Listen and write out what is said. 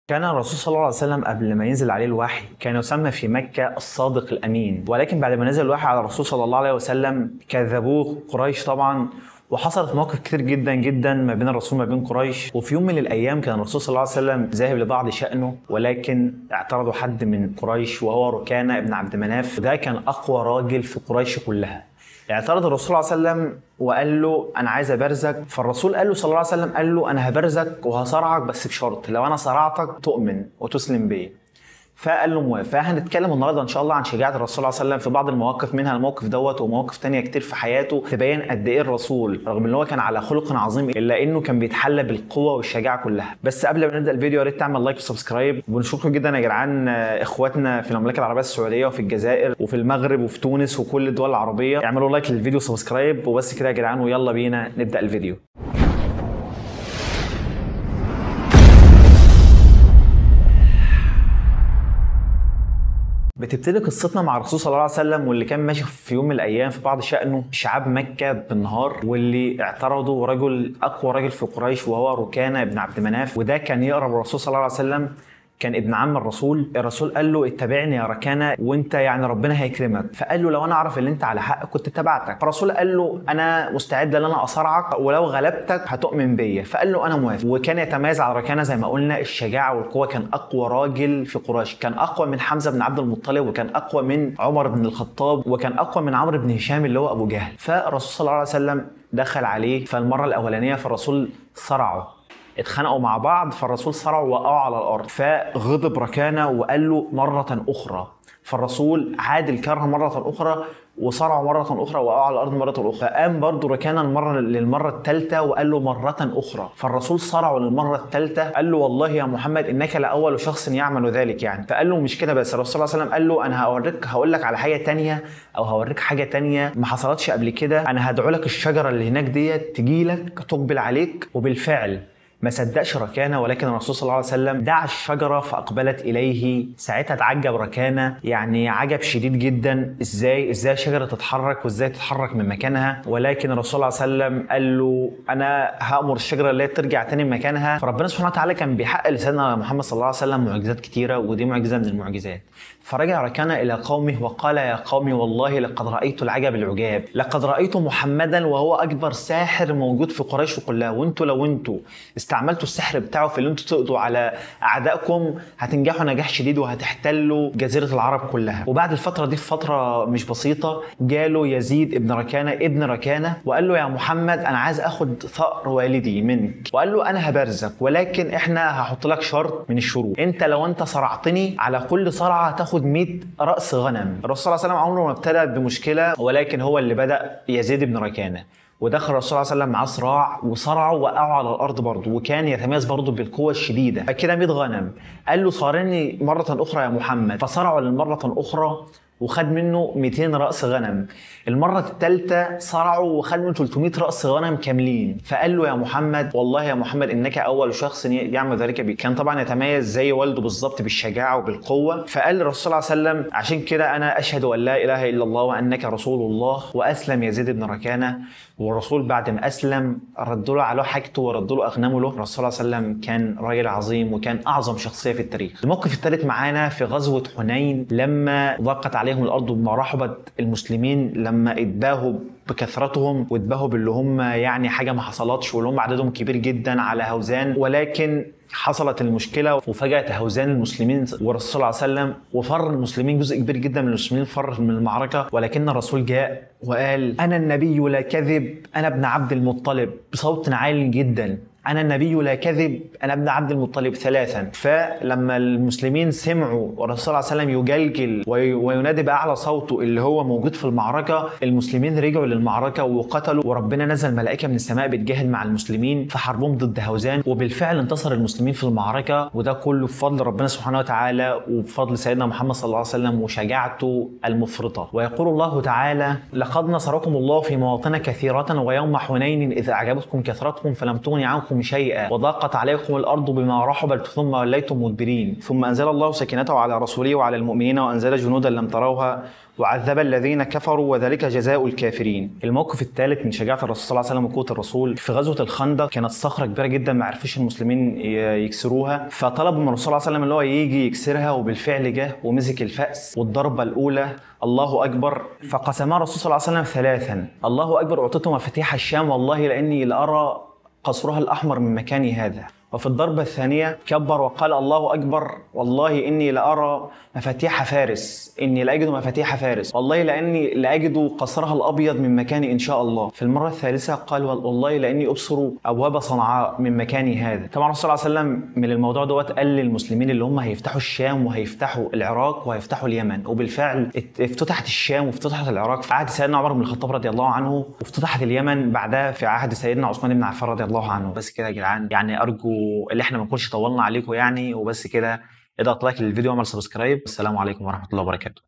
كان الرسول صلى الله عليه وسلم قبل ما ينزل عليه الوحي كان يسمى في مكة الصادق الأمين، ولكن بعد ما نزل الوحي على الرسول صلى الله عليه وسلم كذبوه قريش طبعا، وحصلت مواقف كتير جدا جدا ما بين الرسول وما بين قريش. وفي يوم من الأيام كان الرسول صلى الله عليه وسلم ذاهب لبعض شأنه، ولكن اعترضه حد من قريش وهو ركانة ابن عبد مناف، وده كان أقوى راجل في قريش كلها. اعترض الرسول صلى الله عليه وسلم وقال له انا عايز ابرزك، فالرسول قال له صلى الله عليه وسلم قال له انا هبرزك وهصارعك بس بشرط لو انا صرعتك تؤمن وتسلم بي. فقال له موافق. فهنتكلم النهارده ان شاء الله عن شجاعه الرسول صلى الله عليه وسلم في بعض المواقف، منها الموقف دوت ومواقف تانية كتير في حياته تبين قد ايه الرسول رغم ان هو كان على خلق عظيم الا انه كان بيتحلى بالقوه والشجاعه كلها. بس قبل ما نبدا الفيديو يا ريت تعمل لايك وسبسكرايب، وبنشكركم جدا يا جدعان اخواتنا في المملكه العربيه السعوديه وفي الجزائر وفي المغرب وفي تونس وكل الدول العربيه. اعملوا لايك للفيديو وسبسكرايب وبس كده يا جدعان، ويلا بينا نبدا الفيديو. بتبتدي قصتنا مع الرسول صلى الله عليه وسلم واللي كان ماشي في يوم من الايام في بعض شأنه شعاب مكه بالنهار، واللي اعترضوا رجل اقوى راجل في قريش وهو ركانه ابن عبد مناف، وده كان يقرب الرسول صلى الله عليه وسلم، كان ابن عم الرسول. الرسول قال له اتبعني يا ركانه وانت يعني ربنا هيكرمك. فقال له لو انا اعرف ان انت على حق كنت اتبعتك. الرسول قال له انا مستعد ان انا اصارعك ولو غلبتك هتؤمن بيا. فقال له انا موافق. وكان يتميز على ركانه زي ما قلنا الشجاعه والقوه، كان اقوى راجل في قريش، كان اقوى من حمزه بن عبد المطلب، وكان اقوى من عمر بن الخطاب، وكان اقوى من عمرو بن هشام اللي هو ابو جهل. فالرسول صلى الله عليه وسلم دخل عليه فالمره الاولانيه فالرسول صرعه، اتخانقوا مع بعض فالرسول صرعه وقعوا على الارض، فغضب ركانه وقال له مره اخرى. فالرسول عاد الكره مره اخرى وصرعه مره اخرى وقعوا على الارض مره اخرى. فقام برضه ركانه للمره الثالثه وقال له مره اخرى. فالرسول صرعه للمره الثالثه قال له والله يا محمد انك لاول شخص يعمل ذلك يعني. فقال له مش كده بس. الرسول صلى الله عليه وسلم قال له انا هقول لك على حاجه ثانيه او هوريك حاجه ثانيه ما حصلتش قبل كده. انا هدعو لك الشجره اللي هناك ديت تجي لك تقبل عليك. وبالفعل ما صدقش ركانه، ولكن الرسول صلى الله عليه وسلم دعا الشجره فاقبلت اليه. ساعتها اتعجب ركانه، يعني عجب شديد جدا، ازاي الشجره تتحرك وازاي تتحرك من مكانها. ولكن الرسول صلى الله عليه وسلم قال له انا هامر الشجره اللي ترجع تاني مكانها. فربنا سبحانه وتعالى كان بيحقق لسيدنا محمد صلى الله عليه وسلم معجزات كتيره، ودي معجزه من المعجزات. فرجع ركانه الى قومه وقال يا قوم والله لقد رايت العجب العجاب، لقد رايت محمدا وهو اكبر ساحر موجود في قريش كلها، وانتوا لو انتوا استعملتوا السحر بتاعه في اللي انتوا تقضوا على اعدائكم هتنجحوا نجاح شديد وهتحتلوا جزيره العرب كلها. وبعد الفتره دي فتره مش بسيطه جاله يزيد ابن ركانه وقال له يا محمد انا عايز اخد ثأر والدي منك. وقال له انا هبرزك ولكن احنا هحط لك شرط من الشروط، انت لو انت صرعتني على كل صرعه هتاخد 100 راس غنم. الرسول صلى الله عليه وسلم عمره ما ابتدى بمشكله، ولكن هو اللي بدا يزيد بن ركانه، ودخل الرسول صلى الله عليه وسلم معاه صراع وصرعه وقعوا على الارض برضه، وكان يتميز برضه بالقوه الشديده. فكده 100 غنم. قال له صارعني مره اخرى يا محمد. فصرعه للمره الاخرى وخد منه 200 راس غنم. المره الثالثه صرعه وخد منه 300 راس غنم كاملين. فقال له يا محمد والله يا محمد انك اول شخص يعمل ذلك بك. كان طبعا يتميز زي والده بالظبط بالشجاعه وبالقوه. فقال الرسول صلى الله عليه وسلم عشان كده انا اشهد ان لا اله الا الله وانك رسول الله. واسلم يزيد بن ركانه، والرسول بعد ما اسلم ردوا له على حاجته وردوا له اغنامه له. الرسول صلى الله عليه وسلم كان راجل عظيم وكان اعظم شخصيه في التاريخ. الموقف الثالث معانا في غزوه حنين لما ضاقت عليهم الارض بما رحبت المسلمين، لما اتباهوا بكثرتهم واتباهوا باللي هم يعني حاجه ما حصلتش، واللي هم عددهم كبير جدا على هوزان. ولكن حصلت المشكله وفجأت هوزان المسلمين والرسول صلى الله عليه وسلم وفر المسلمين. جزء كبير جدا من المسلمين فر من المعركه، ولكن الرسول جاء وقال انا النبي لا كذب انا ابن عبد المطلب بصوت عال جدا. أنا النبي لا كذب أنا ابن عبد المطلب ثلاثا. فلما المسلمين سمعوا والرسول صلى الله عليه وسلم يجلجل وينادي بأعلى صوته اللي هو موجود في المعركة، المسلمين رجعوا للمعركة وقتلوا، وربنا نزل ملائكة من السماء بتجاهد مع المسلمين في حربهم ضد هوزان. وبالفعل انتصر المسلمين في المعركة، وده كله بفضل ربنا سبحانه وتعالى وبفضل سيدنا محمد صلى الله عليه وسلم وشجاعته المفرطة. ويقول الله تعالى لقد نصركم الله في مواطن كثيرة ويوم حنين إذا أعجبتكم كثرتكم فلم تغن عنكم فاتوكم شيئا وضاقت عليكم الارض بما رحبت ثم وليتم مدبرين ثم انزل الله سكينته على رسوله وعلى المؤمنين وانزل جنودا لم تروها وعذب الذين كفروا وذلك جزاء الكافرين. الموقف الثالث من شجاعه الرسول صلى الله عليه وسلم وقوه الرسول في غزوه الخندق، كانت صخره كبيره جدا ما عرفوش المسلمين يكسروها، فطلبوا من الرسول صلى الله عليه وسلم اللي هو يجي يكسرها، وبالفعل جه ومسك الفأس والضربه الاولى الله اكبر فقسمها الرسول صلى الله عليه وسلم ثلاثا. الله اكبر اعطيت مفاتيح الشام والله لاني لارى قصرها الاحمر من مكاني هذا. وفي الضربة الثانية كبر وقال الله أكبر والله إني لأرى مفاتيح فارس، إني لأجد مفاتيح فارس والله لأني لأجد قصرها الأبيض من مكاني إن شاء الله. في المرة الثالثة قال والله لأني أبصر أبواب صنعاء من مكاني هذا. طبعا الرسول صلى الله عليه وسلم من الموضوع دوت قال للمسلمين اللي هم هيفتحوا الشام وهيفتحوا العراق وهيفتحوا اليمن، وبالفعل افتتحت الشام وافتتحت العراق في عهد سيدنا عمر بن الخطاب رضي الله عنه، وافتتحت اليمن بعدها في عهد سيدنا عثمان بن عفان رضي الله عنه. بس كده يا جدعان، يعني أرجو اللي احنا ما نكونش طولنا عليكم يعني، وبس كده اضغط لايك للفيديو واعمل سبسكرايب. السلام عليكم ورحمة الله وبركاته.